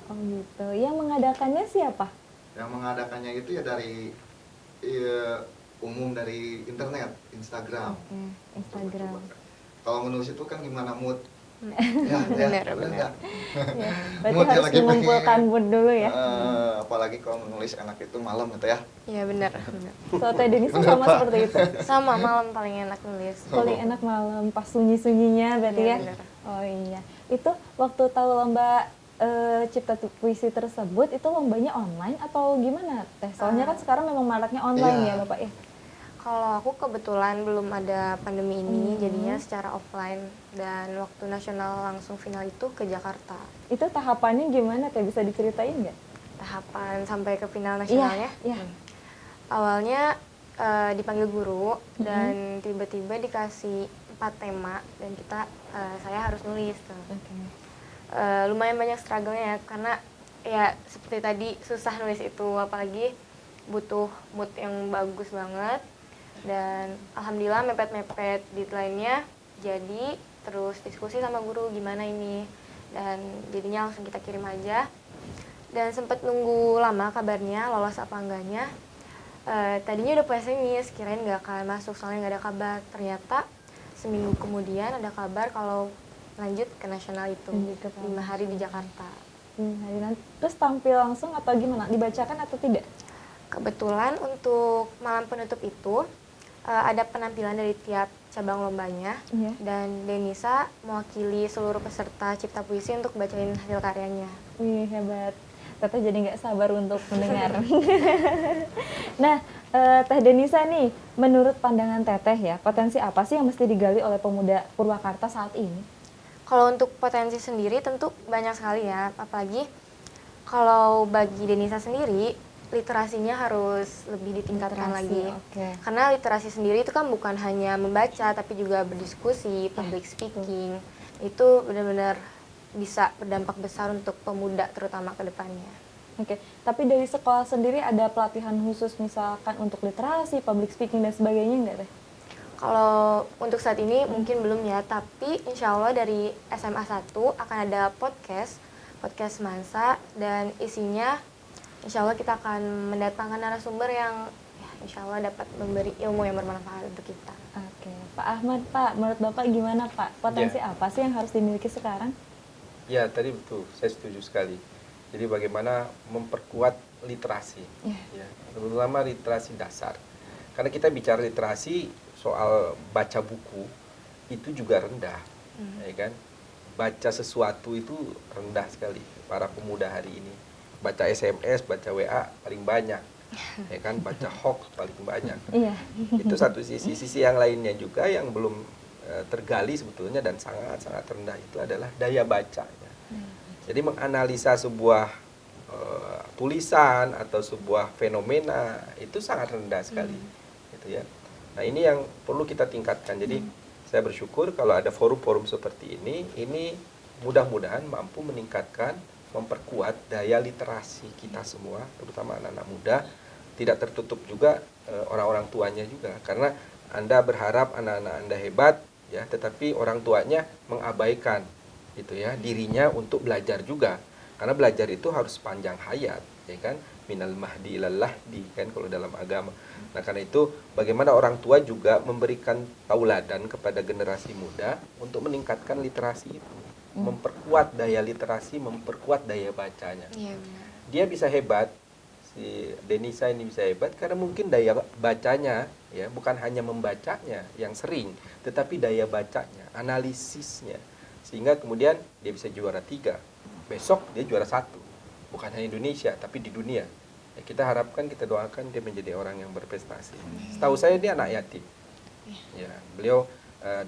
A: Oh, gitu. Yang mengadakannya siapa?
C: Yang mengadakannya itu ya dari umum dari internet, Instagram.
A: Oke, Instagram.
C: Kalau menulis itu kan gimana mood?
E: Benar,
C: bener
E: benar.
C: nggak?
A: Ya, berarti
C: Mood yang
A: harus
C: lagi
A: mengumpulkan
C: pengen.
A: mood dulu ya.
C: Apalagi kalau menulis enak itu malam gitu ya.
E: Iya benar. Benar.
A: So, Teh Denisa sama seperti itu.
E: Sama malam paling enak nulis.
A: Paling enak malam, pas sunyi-sunyinya berarti
E: Iya,
A: ya.
E: benar.
A: Oh iya. Itu waktu tahu lomba cipta puisi tersebut, itu lombanya online atau gimana Teh? Soalnya kan sekarang memang maraknya online
C: Iya.
A: ya Bapak ya.
E: Kalau aku kebetulan belum ada pandemi ini, jadinya secara offline, dan waktu nasional langsung final itu ke Jakarta.
A: Itu tahapannya gimana Teh? Bisa diceritain nggak?
E: Tahapan sampai ke final nasionalnya.
A: Iya.
E: Awalnya dipanggil guru dan tiba-tiba dikasih 4 tema dan saya harus nulis tuh.
A: Oke.
E: Lumayan banyak struggle-nya ya, karena ya seperti tadi susah nulis itu, apalagi butuh mood yang bagus banget. Dan alhamdulillah mepet-mepet deadline-nya, jadi terus diskusi sama guru gimana ini, dan jadinya langsung kita kirim aja. Dan sempat nunggu lama kabarnya lolos apa enggaknya. Tadinya udah pesimis, kirain nggak akan masuk soalnya nggak ada kabar. Ternyata seminggu kemudian ada kabar kalau lanjut ke nasional itu,
A: Lanjut ke
E: 5 hari di Jakarta.
A: Hari nanti. Terus tampil langsung atau gimana? Dibacakan atau tidak?
E: Kebetulan untuk malam penutup itu ada penampilan dari tiap cabang lombanya,
A: Iya.
E: dan Denisa mewakili seluruh peserta cipta puisi untuk bacain hasil karyanya.
A: Wih, hebat. Teteh jadi nggak sabar untuk mendengar. Nah, Teh Denisa nih, menurut pandangan Teteh ya, potensi apa sih yang mesti digali oleh pemuda Purwakarta saat ini?
E: Kalau untuk potensi sendiri tentu banyak sekali ya, apalagi kalau bagi Denisa sendiri, literasinya harus lebih ditingkatkan
A: Literasi,
E: lagi.
A: oke.
E: Karena literasi sendiri itu kan bukan hanya membaca, tapi juga berdiskusi, public speaking. Itu benar-benar bisa berdampak besar untuk pemuda terutama ke depannya.
A: Oke, tapi dari sekolah sendiri ada pelatihan khusus misalkan untuk literasi, public speaking dan sebagainya nggak Teh?
E: Kalau untuk saat ini mungkin belum ya, tapi insya Allah dari SMA 1 akan ada podcast Mansa, dan isinya insya Allah kita akan mendatangkan narasumber yang ya, insya Allah dapat memberi ilmu yang bermanfaat untuk kita.
A: Oke, Pak Ahmad, Pak, menurut Bapak gimana Pak? Potensi apa sih yang harus dimiliki sekarang?
D: Ya, tadi betul, saya setuju sekali. Jadi bagaimana memperkuat literasi, ya, terutama literasi dasar. Karena kita bicara literasi soal baca buku itu juga rendah, ya kan? Baca sesuatu itu rendah sekali para pemuda hari ini. Baca SMS, baca WA paling banyak, ya kan? Baca hoax paling banyak.
A: Iya.
D: Itu satu sisi. Sisi yang lainnya juga yang belum tergali sebetulnya dan sangat-sangat rendah itu adalah daya bacanya. Jadi menganalisa sebuah tulisan atau sebuah fenomena itu sangat rendah sekali, gitu ya. Nah ini yang perlu kita tingkatkan. Jadi saya bersyukur kalau ada forum-forum seperti ini mudah-mudahan mampu meningkatkan, memperkuat daya literasi kita semua, terutama anak-anak muda. Tidak tertutup juga orang-orang tuanya juga, karena Anda berharap anak-anak Anda hebat, ya, tetapi orang tuanya mengabaikan gitu ya dirinya untuk belajar juga, karena belajar itu harus sepanjang hayat, ya kan, minal mahdi ilal lahdi kan kalau dalam agama. Nah karena itu bagaimana orang tua juga memberikan tauladan kepada generasi muda untuk meningkatkan literasi itu, memperkuat daya literasi, memperkuat daya bacanya.
E: Iya benar.
D: Dia bisa hebat si Denisa ini bisa hebat karena mungkin daya bacanya ya bukan hanya membacanya yang sering, tetapi daya bacanya, analisisnya, sehingga kemudian dia bisa juara 3. Besok dia juara 1, bukan hanya Indonesia tapi di dunia. Ya, kita harapkan, kita doakan dia menjadi orang yang berprestasi. Setahu saya dia anak yatim. Ya, beliau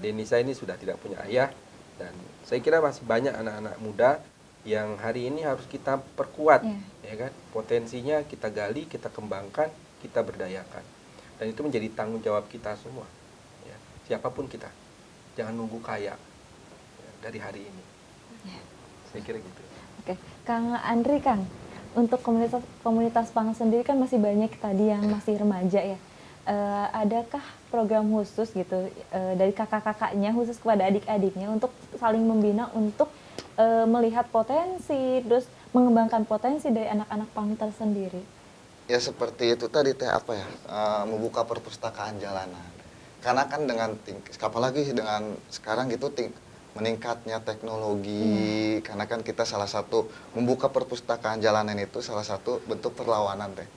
D: Denisa ini sudah tidak punya ayah, dan saya kira masih banyak anak-anak muda yang hari ini harus kita perkuat, ya kan? Potensinya kita gali, kita kembangkan, kita berdayakan, dan itu menjadi tanggung jawab kita semua. Ya, siapapun kita, jangan nunggu kaya ya, dari hari ini. Saya kira gitu.
A: Oke, Kang Andri, Kang, untuk komunitas PANG sendiri kan masih banyak tadi yang masih remaja ya. Adakah program khusus gitu dari kakak-kakaknya khusus kepada adik-adiknya untuk saling membina untuk melihat potensi, terus mengembangkan potensi dari anak-anak PANG tersendiri?
C: Ya seperti itu tadi teh apa ya, membuka perpustakaan jalanan. Karena kan dengan apalagi dengan sekarang gitu meningkatnya teknologi, karena kan kita salah satu membuka perpustakaan jalanan itu salah satu bentuk perlawanan teh.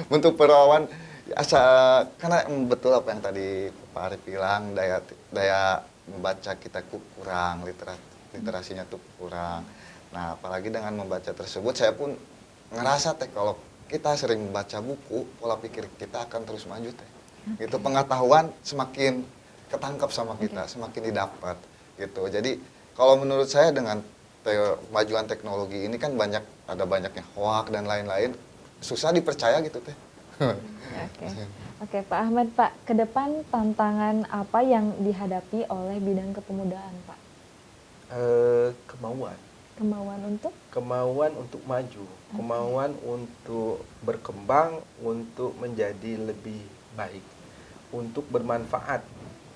C: Bentuk perlawan karena betul apa yang tadi Pak Arif bilang, daya membaca kita kurang, literasinya tuh kurang. Nah, apalagi dengan membaca tersebut saya pun ngerasa teh kalau kita sering membaca buku, pola pikir kita akan terus maju teh. Gitu, pengetahuan semakin ketangkap sama kita, semakin didapat gitu. Jadi kalau menurut saya dengan kemajuan teknologi ini kan ada banyaknya hoak dan lain-lain, susah dipercaya gitu teh.
A: Oke, Pak Ahmad, Pak, ke depan tantangan apa yang dihadapi oleh bidang kepemudaan, Pak?
D: Kemauan untuk maju, kemauan untuk berkembang, untuk menjadi lebih baik, untuk bermanfaat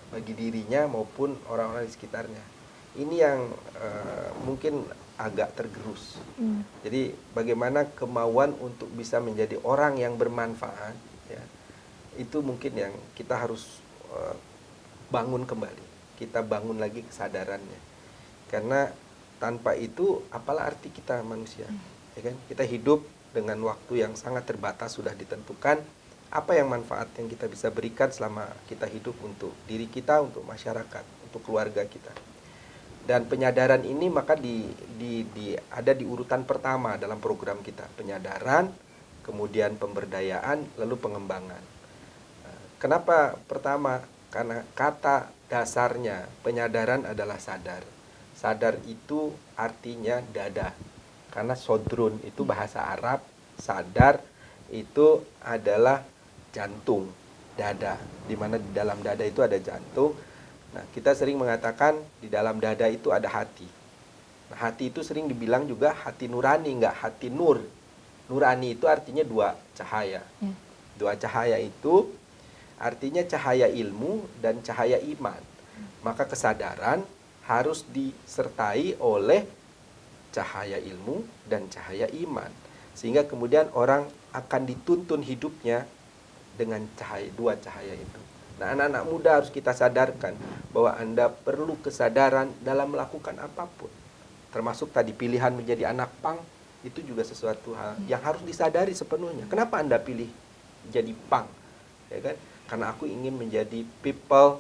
D: bagi dirinya maupun orang-orang di sekitarnya. Ini yang mungkin agak tergerus. Jadi bagaimana kemauan untuk bisa menjadi orang yang bermanfaat, ya, itu mungkin yang kita harus bangun kembali. Kita bangun lagi kesadarannya. Karena tanpa itu apalah arti kita manusia, ya kan? Kita hidup dengan waktu yang sangat terbatas, sudah ditentukan. Apa yang manfaat yang kita bisa berikan selama kita hidup untuk diri kita, untuk masyarakat, untuk keluarga kita. Dan penyadaran ini maka ada di urutan pertama dalam program kita. Penyadaran, kemudian pemberdayaan, lalu pengembangan. Kenapa pertama? Karena kata dasarnya penyadaran adalah sadar. Sadar itu artinya dada. Karena sodrun itu bahasa Arab, sadar itu adalah jantung, dada. Di mana di dalam dada itu ada jantung. Nah, kita sering mengatakan di dalam dada itu ada hati. Nah, hati itu sering dibilang juga hati nurani, enggak hati nur. Nurani itu artinya 2 cahaya. 2 cahaya itu artinya cahaya ilmu dan cahaya iman. Maka kesadaran harus disertai oleh cahaya ilmu dan cahaya iman. Sehingga kemudian orang akan dituntun hidupnya dengan 2 cahaya itu. Nah, anak-anak muda harus kita sadarkan bahwa Anda perlu kesadaran dalam melakukan apapun. Termasuk tadi pilihan menjadi anak PANG, itu juga sesuatu hal yang harus disadari sepenuhnya. Kenapa Anda pilih jadi PANG? Ya kan? Karena aku ingin menjadi people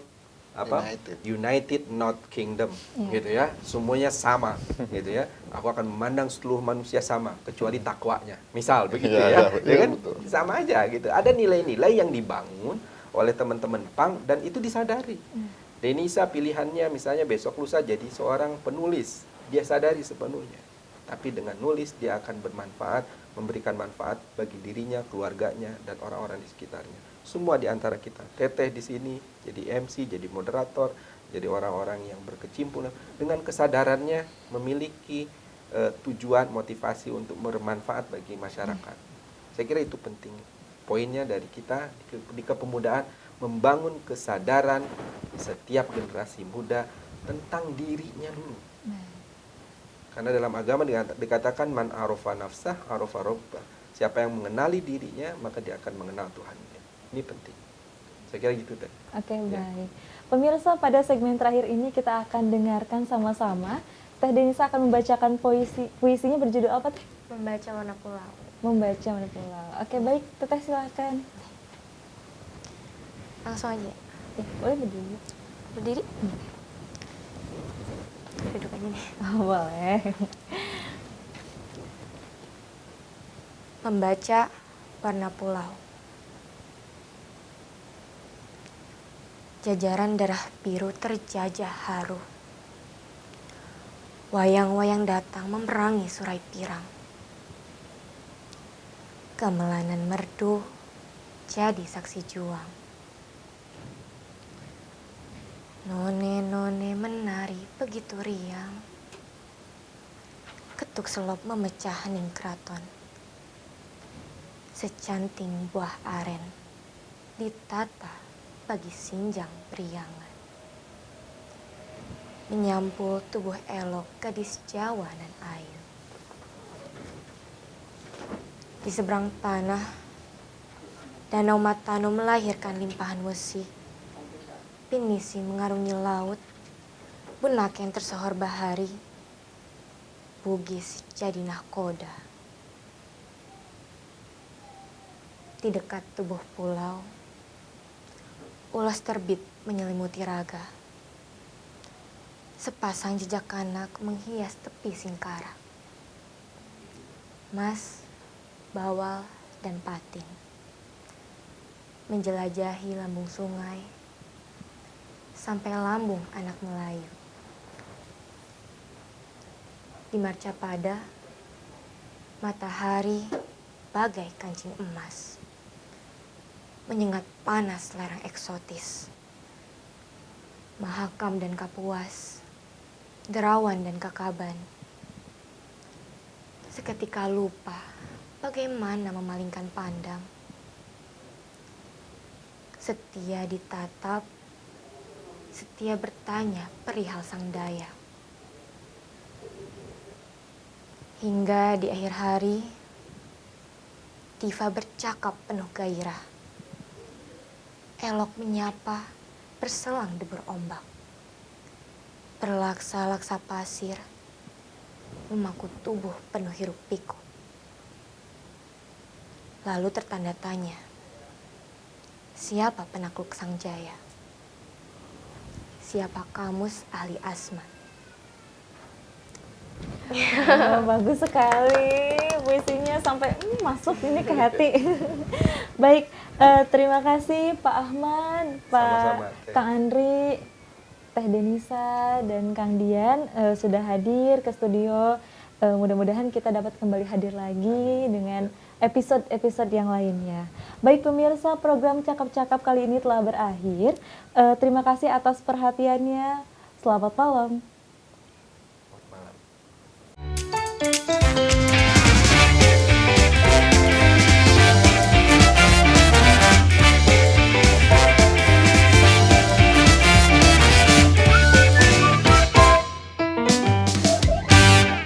D: United not kingdom, gitu ya. Semuanya sama, gitu ya. Aku akan memandang seluruh manusia sama kecuali takwanya. Misal begitu ya. Ya kan? Sama aja gitu. Ada nilai-nilai yang dibangun oleh teman-teman PANG dan itu disadari. Denisa pilihannya misalnya besok lusa jadi seorang penulis. Dia sadari sepenuhnya. Tapi dengan nulis dia akan bermanfaat, memberikan manfaat bagi dirinya, keluarganya, dan orang-orang di sekitarnya. Semua di antara kita. Teteh di sini jadi MC, jadi moderator, jadi orang-orang yang berkecimpung dengan kesadarannya memiliki tujuan, motivasi untuk bermanfaat bagi masyarakat. Saya kira itu penting. Poinnya dari kita di kepemudaan membangun kesadaran setiap generasi muda tentang dirinya dulu. Karena dalam agama dikatakan man arofa nafsah arofa robbah. Siapa yang mengenali dirinya maka dia akan mengenal Tuhannya. Ini penting. Saya kira gitu deh.
A: Oke, baik. Pemirsa, pada segmen terakhir ini kita akan dengarkan sama-sama. Teh Denisa akan membacakan puisinya berjudul apa, Teh?
E: Membaca Warna Pulau.
A: Membaca menu pulau. Oke, baik. Teteh silakan.
E: Langsung aja.
A: Ya, boleh berdiri.
E: Berdiri. Duduk aja nih.
A: Oh, boleh.
E: Membaca warna pulau. Jajaran darah biru terjajah haru. Wayang-wayang datang memerangi surai pirang. Gamelanan merdu jadi saksi juang. None-none menari begitu riang. Ketuk selop memecah hening keraton. Secanting buah aren ditata bagi sinjang priangan. Menyampul tubuh elok gadis Jawa nan ayu. Di seberang tanah, Danau Matano melahirkan limpahan wesi. Pinisi mengarungi laut, bunak yang tersohor bahari. Bugis jadi nahkoda. Di dekat tubuh pulau, ulas terbit menyelimuti raga. Sepasang jejak anak menghias tepi Singkara. Mas, bawal, dan patin menjelajahi lambung sungai sampai lambung anak Melayu. Di Marcapada, matahari bagai kancing emas menyengat panas lereng eksotis. Mahakam dan Kapuas, Derawan dan Kakaban. Seketika lupa bagaimana memalingkan pandang. Setia ditatap, setia bertanya perihal sang daya. Hingga di akhir hari, Diva bercakap penuh gairah. Elok menyapa, berselang debur ombak. Berlaksa-laksa pasir, memaku tubuh penuh hiruk pikuk. Lalu tertanda tanya, siapa penakluk sang jaya? Siapa kamus ahli asma?
A: Oh, bagus sekali puisinya sampai masuk ini ke hati. Baik, terima kasih Pak Ahmad,
D: Sama-sama,
A: Pak
D: Teh.
A: Kang Andri, Teh Denisa, dan Kang Dian sudah hadir ke studio. Mudah-mudahan kita dapat kembali hadir lagi dengan episode-episode yang lainnya. Baik pemirsa, program Cakap-Cakap kali ini telah berakhir. Terima kasih atas perhatiannya. Selamat malam.